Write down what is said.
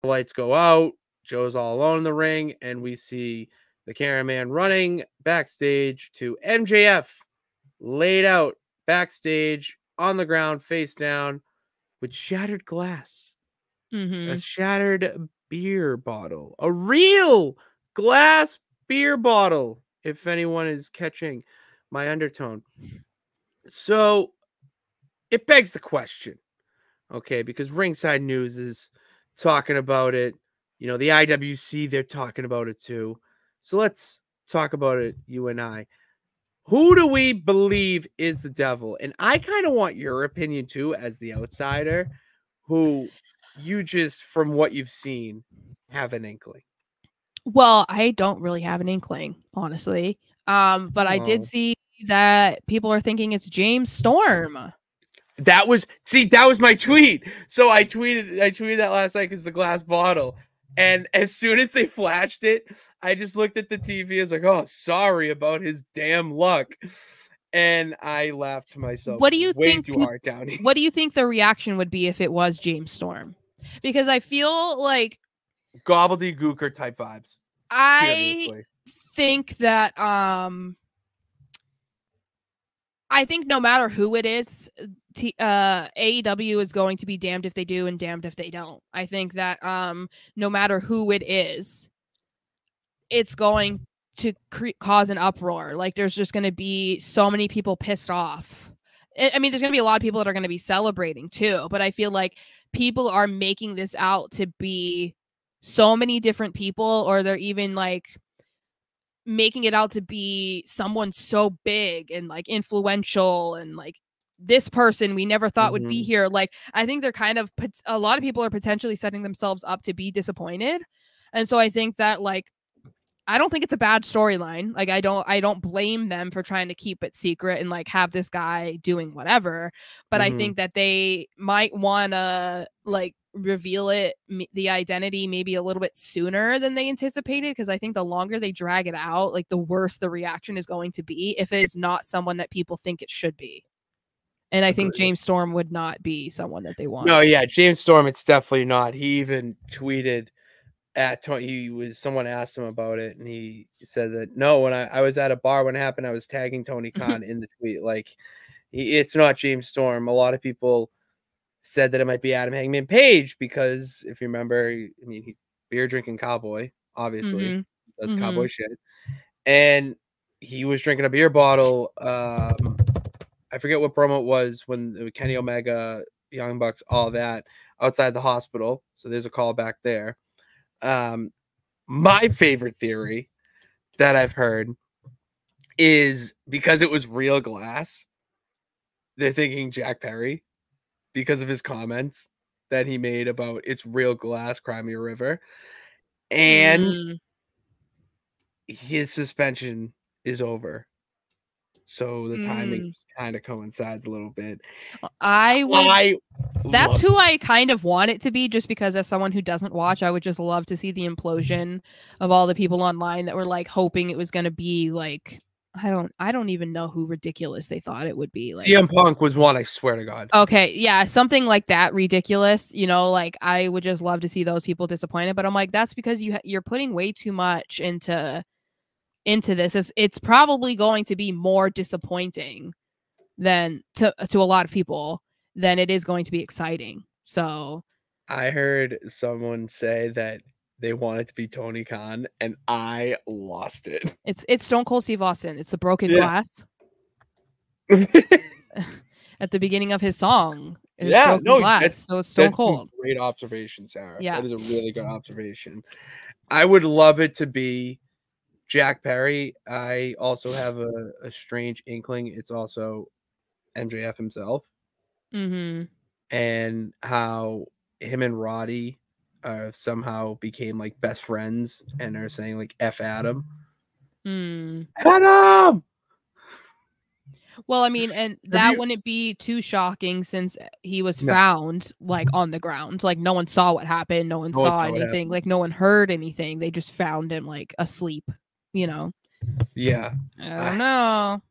lights go out. Joe's all alone in the ring, and we see the cameraman running backstage to MJF laid out backstage on the ground, face down, with shattered glass. A shattered beer bottle. A real glass beer bottle, if anyone is catching my undertone. So it begs the question, okay, because Ringside News is talking about it. You know, the IWC, they're talking about it too. So let's talk about it, you and I. Who do we believe is the devil? And I kind of want your opinion too, as the outsider, who you just, from what you've seen, have an inkling. Well, I don't really have an inkling, honestly. But I did see that people are thinking it's James Storm. That was my tweet. So I tweeted that last night because the glass bottle. And as soon as they flashed it, I just looked at the TV. I was like, oh, sorry about his damn luck. And I laughed to myself. What do you think? Too hard down here. What do you think the reaction would be if it was James Storm? Because I feel like gobbledygooker type vibes. I think that I think no matter who it is, AEW is going to be damned if they do and damned if they don't. I think that no matter who it is, it's going to cause an uproar. Like, there's just going to be so many people pissed off. I mean, there's going to be a lot of people that are going to be celebrating too, but I feel like people are making this out to be so many different people, or they're even like making it out to be someone so big and like influential and like this person we never thought would be here. Like, I think they're kind of, a lot of people are potentially setting themselves up to be disappointed. And so I think that, like, I don't think it's a bad storyline. Like, I don't blame them for trying to keep it secret and like have this guy doing whatever. But I think that they might want to like reveal the identity maybe a little bit sooner than they anticipated, because I think the longer they drag it out, like the worse the reaction is going to be if it is not someone that people think it should be. And I think James Storm would not be someone that they want. No, yeah, James Storm, it's definitely not. He even tweeted at Tony. Someone asked him about it, and he said that no, when I was at a bar when it happened, I was tagging Tony Khan in the tweet. Like, it's not James Storm. A lot of people said that it might be Adam Hangman Page because if you remember, I mean, he beer drinking cowboy, obviously does cowboy shit, and he was drinking a beer bottle. I forget what promo it was when Kenny Omega, Young Bucks, all that outside the hospital. So there's a call back there. My favorite theory that I've heard is because it was real glass, they're thinking Jack Perry because of his comments that he made about it's real glass, Cry Me a River. And his suspension is over. So the timing kind of coincides a little bit. That's who I kind of want it to be, just because as someone who doesn't watch, I would just love to see the implosion of all the people online that were like hoping it was going to be like, I don't even know who ridiculous they thought it would be. Like, CM Punk was one, I swear to God. Okay, yeah, something like that ridiculous. You know, like I would just love to see those people disappointed. But I'm like, that's because you're putting way too much into this. It's probably going to be more disappointing than to a lot of people than it is going to be exciting. So I heard someone say that they want it to be Tony Khan, and I lost it. It's Stone Cold Steve Austin. It's the broken glass at the beginning of his song. Glass, so it's Stone Cold. Great observation, Sarah. Yeah, that is a really good observation. I would love it to be Jack Perry. I also have a strange inkling it's also MJF himself. And how him and Roddy somehow became like best friends and are saying like F Adam. Adam! Well, I mean, and that wouldn't be too shocking since he was found like on the ground. Like, no one saw what happened. No one saw anything. Like, no one heard anything. They just found him like asleep, you know? Yeah. I don't know.